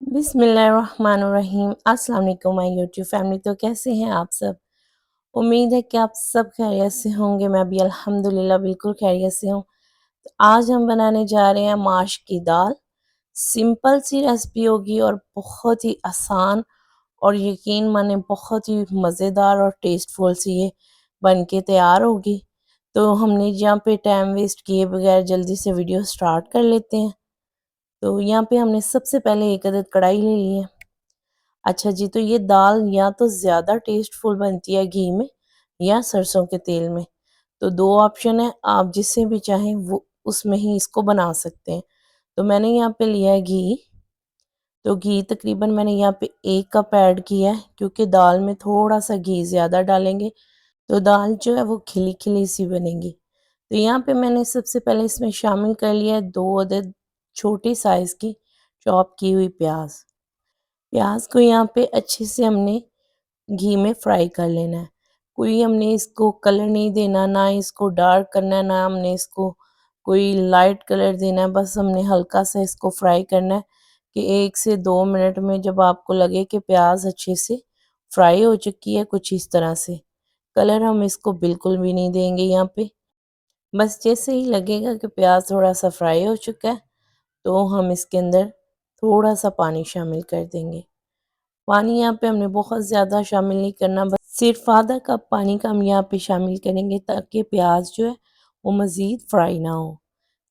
बिस्मिल्लाहिर्रहमानिर्रहीम। अस्सलाम वालेकुम माय यूट्यूब फैमिली। तो कैसे हैं आप सब? उम्मीद है कि आप सब खैरियत से होंगे। मैं भी अल्हम्दुलिल्लाह बिल्कुल खैरियत से हूँ। तो आज हम बनाने जा रहे हैं माश की दाल। सिंपल सी रेसिपी होगी और बहुत ही आसान, और यकीन माने बहुत ही मज़ेदार और टेस्टफुल सी ये बन के तैयार होगी। तो हमने यहाँ पे टाइम वेस्ट किए बगैर जल्दी से वीडियो स्टार्ट कर लेते हैं। तो यहाँ पे हमने सबसे पहले एक अदद कढ़ाई ले ली है। अच्छा जी, तो ये दाल या तो ज़्यादा टेस्टफुल बनती है घी में या सरसों के तेल में। तो दो ऑप्शन है, आप जिससे भी चाहें वो उसमें ही इसको बना सकते हैं। तो मैंने यहाँ पे लिया है घी। तो घी तकरीबन मैंने यहाँ पे 1 कप ऐड किया है, क्योंकि दाल में थोड़ा सा घी ज़्यादा डालेंगे तो दाल जो है वो खिली खिली सी बनेगी। तो यहाँ पे मैंने सबसे पहले इसमें शामिल कर लिया है 2 अदद छोटी साइज़ की चॉप की हुई प्याज। प्याज को यहाँ पे अच्छे से हमने घी में फ्राई कर लेना है। कोई हमने इसको कलर नहीं देना, ना इसको डार्क करना है, ना हमने इसको कोई लाइट कलर देना है। बस हमने हल्का सा इसको फ्राई करना है कि 1 से 2 मिनट में जब आपको लगे कि प्याज अच्छे से फ्राई हो चुकी है, कुछ इस तरह से। कलर हम इसको बिल्कुल भी नहीं देंगे यहाँ पे। बस जैसे ही लगेगा कि प्याज थोड़ा सा फ्राई हो चुका है, तो हम इसके अंदर थोड़ा सा पानी शामिल कर देंगे। पानी यहाँ पे हमने बहुत ज़्यादा शामिल नहीं करना, बस सिर्फ आधा कप पानी का हम यहाँ पे शामिल करेंगे, ताकि प्याज जो है वो मज़ीद फ्राई ना हो।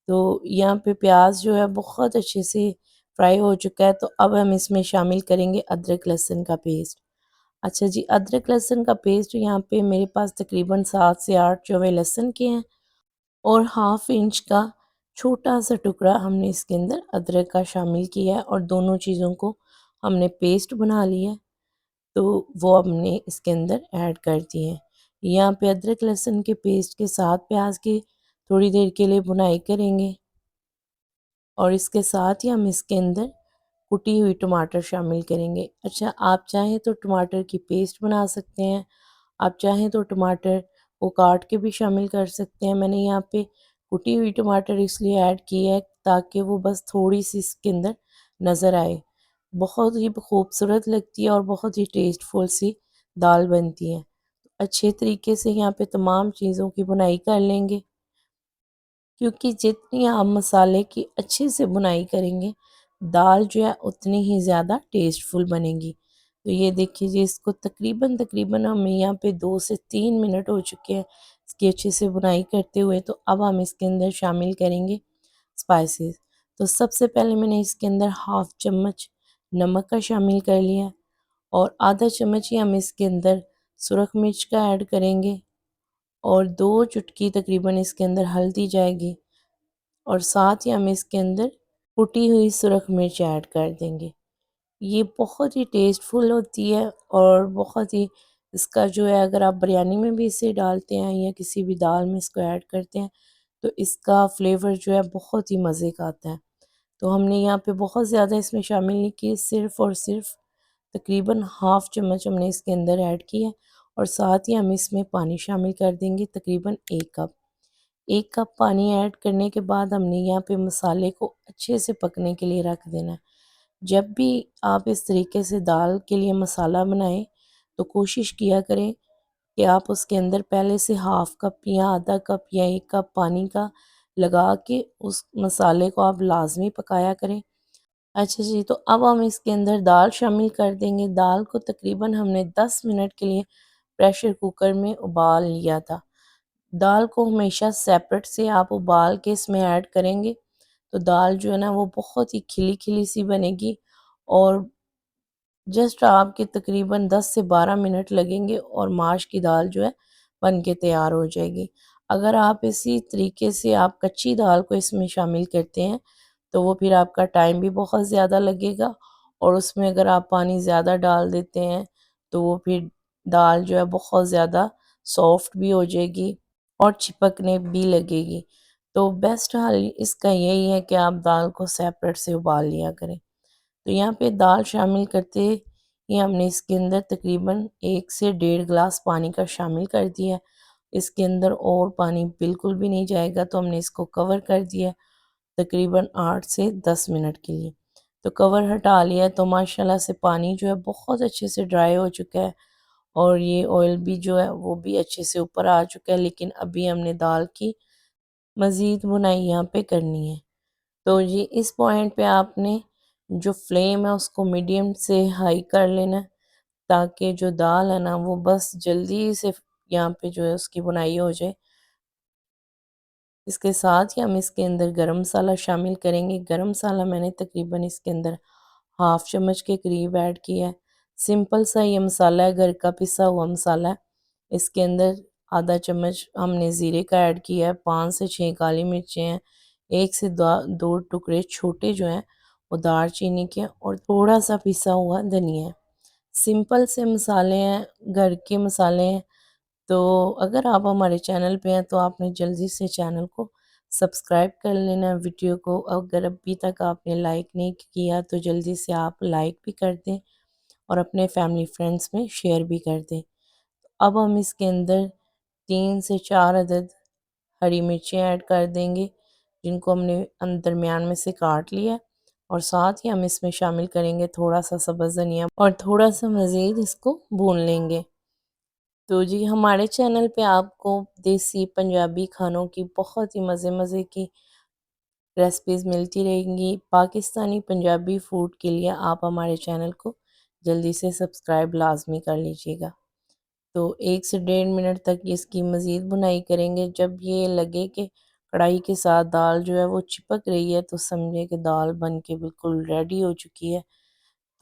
तो यहाँ पे प्याज जो है बहुत अच्छे से फ्राई हो चुका है। तो अब हम इसमें शामिल करेंगे अदरक लहसुन का पेस्ट। अच्छा जी, अदरक लहसुन का पेस्ट यहाँ पे मेरे पास तकरीबन 7 से 8 जवे लहसुन के हैं, और हाफ इंच का छोटा सा टुकड़ा हमने इसके अंदर अदरक का शामिल किया है, और दोनों चीज़ों को हमने पेस्ट बना लिया है। तो वो हमने इसके अंदर ऐड कर दिए हैं। यहाँ पे अदरक लहसुन के पेस्ट के साथ प्याज की थोड़ी देर के लिए भुनाई करेंगे, और इसके साथ ही हम इसके अंदर कुटी हुई टमाटर शामिल करेंगे। अच्छा, आप चाहें तो टमाटर की पेस्ट बना सकते हैं, आप चाहें तो टमाटर को काट के भी शामिल कर सकते हैं। मैंने यहाँ पे कुटी हुई टमाटर इसलिए ऐड की है ताकि वो बस थोड़ी सी इसके अंदर नज़र आए। बहुत ही खूबसूरत लगती है और बहुत ही टेस्टफुल सी दाल बनती है। अच्छे तरीके से यहाँ पे तमाम चीज़ों की बुनाई कर लेंगे, क्योंकि जितनी आप मसाले की अच्छे से बुनाई करेंगे, दाल जो है उतनी ही ज़्यादा टेस्टफुल बनेगी। तो ये देखिए जी, इसको तकरीबन तकरीबन हमें यहाँ पे 2 से 3 मिनट हो चुके हैं इसकी अच्छे से बुनाई करते हुए। तो अब हम इसके अंदर शामिल करेंगे स्पाइसेस। तो सबसे पहले मैंने इसके अंदर हाफ चम्मच नमक का शामिल कर लिया, और आधा चम्मच ही हम इसके अंदर सुरख मिर्च का ऐड करेंगे, और 2 चुटकी तकरीबन इसके अंदर हल्दी जाएगी, और साथ ही हम इसके अंदर कुटी हुई सुरख मिर्च ऐड कर देंगे। ये बहुत ही टेस्टफुल होती है, और बहुत ही इसका जो है, अगर आप बिरयानी में भी इसे डालते हैं या किसी भी दाल में इसको ऐड करते हैं, तो इसका फ्लेवर जो है बहुत ही मज़े का आता है। तो हमने यहाँ पे बहुत ज़्यादा इसमें शामिल नहीं किए, सिर्फ़ और सिर्फ तकरीबन हाफ़ चम्मच हमने इसके अंदर ऐड किया, और साथ ही हम इसमें पानी शामिल कर देंगे तकरीबन 1 कप। 1 कप पानी ऐड करने के बाद हमने यहाँ पे मसाले को अच्छे से पकने के लिए रख देना है। जब भी आप इस तरीके से दाल के लिए मसाला बनाएं, तो कोशिश किया करें कि आप उसके अंदर पहले से हाफ़ कप या आधा कप या 1 कप पानी का लगा के उस मसाले को आप लाजमी पकाया करें। अच्छा जी, तो अब हम इसके अंदर दाल शामिल कर देंगे। दाल को तकरीबन हमने 10 मिनट के लिए प्रेशर कुकर में उबाल लिया था। दाल को हमेशा सेपरेट से आप उबाल के इसमें ऐड करेंगे, तो दाल जो है ना वो बहुत ही खिली खिली सी बनेगी, और जस्ट आपके तकरीबन 10 से 12 मिनट लगेंगे और माश की दाल जो है बन के तैयार हो जाएगी। अगर आप इसी तरीके से आप कच्ची दाल को इसमें शामिल करते हैं, तो वो फिर आपका टाइम भी बहुत ज़्यादा लगेगा, और उसमें अगर आप पानी ज़्यादा डाल देते हैं, तो वो फिर दाल जो है बहुत ज़्यादा सॉफ्ट भी हो जाएगी और चिपकने भी लगेगी। तो बेस्ट हल इसका यही है कि आप दाल को सेपरेट से उबाल लिया करें। तो यहाँ पे दाल शामिल करते ही हमने इसके अंदर तकरीबन 1 से 1.5 गिलास पानी का शामिल कर दिया। इसके अंदर और पानी बिल्कुल भी नहीं जाएगा, तो हमने इसको कवर कर दिया तकरीबन 8 से 10 मिनट के लिए। तो कवर हटा लिया तो माशाल्लाह से पानी जो है बहुत अच्छे से ड्राई हो चुका है और ये ऑयल भी जो है वो भी अच्छे से ऊपर आ चुका है। लेकिन अभी हमने दाल की मज़ीद भुनाई यहाँ पे करनी है। तो जी इस पॉइंट पे आपने जो फ्लेम है उसको मीडियम से हाई कर लेना है, ताकि जो दाल है ना वो बस जल्दी से यहाँ पे जो है उसकी भुनाई हो जाए। इसके साथ ही हम इसके अंदर गरम मसाला शामिल करेंगे। गरम मसाला मैंने तकरीबन इसके अंदर हाफ़ चम्मच के करीब ऐड किया है। सिंपल सा ये मसाला है, घर का पिसा हुआ मसाला है। इसके अंदर आधा चम्मच हमने ज़ीरे का ऐड किया है, 5 से 6 काली मिर्चें हैं, 1 से दा 2 टुकड़े छोटे जो हैं वो दालचीनी के और थोड़ा-सा पिसा हुआ धनिया है। सिंपल से मसाले हैं, घर के मसाले हैं। तो अगर आप हमारे चैनल पे हैं तो आपने जल्दी से चैनल को सब्सक्राइब कर लेना, वीडियो को अगर अभी तक आपने लाइक नहीं किया तो जल्दी से आप लाइक भी कर दें और अपने फैमिली फ्रेंड्स में शेयर भी कर दें। अब हम इसके अंदर 3 से 4 अदद हरी मिर्चें ऐड कर देंगे, जिनको हमने दरमियान में से काट लिया है और साथ ही हम इसमें शामिल करेंगे थोड़ा सा सब्ज़ धनिया और थोड़ा सा मज़ीद इसको भून लेंगे। तो जी हमारे चैनल पे आपको देसी पंजाबी खानों की बहुत ही मज़े मज़े की रेसिपीज़ मिलती रहेंगी। पाकिस्तानी पंजाबी फूड के लिए आप हमारे चैनल को जल्दी से सब्सक्राइब लाज़मी कर लीजिएगा। तो 1 से डेढ़ मिनट तक इसकी मज़ीद भुनाई करेंगे। जब ये लगे कि कढ़ाई के साथ दाल जो है वो चिपक रही है तो समझे कि दाल बन के बिल्कुल रेडी हो चुकी है।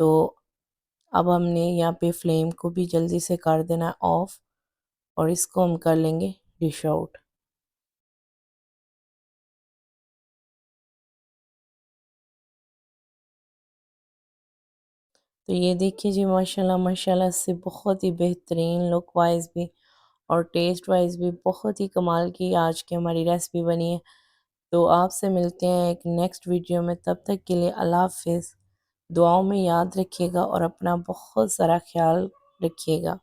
तो अब हमने यहाँ पे फ्लेम को भी जल्दी से कर देना है ऑफ़ और इसको हम कर लेंगे डिश आउट। तो ये देखिए जी माशाल्लाह माशाल्लाह से बहुत ही बेहतरीन लुक वाइज़ भी और टेस्ट वाइज़ भी बहुत ही कमाल की आज की हमारी रेसिपी बनी है। तो आपसे मिलते हैं एक नेक्स्ट वीडियो में, तब तक के लिए अल्लाह हाफ़िज़। दुआओं में याद रखिएगा और अपना बहुत सारा ख़्याल रखिएगा।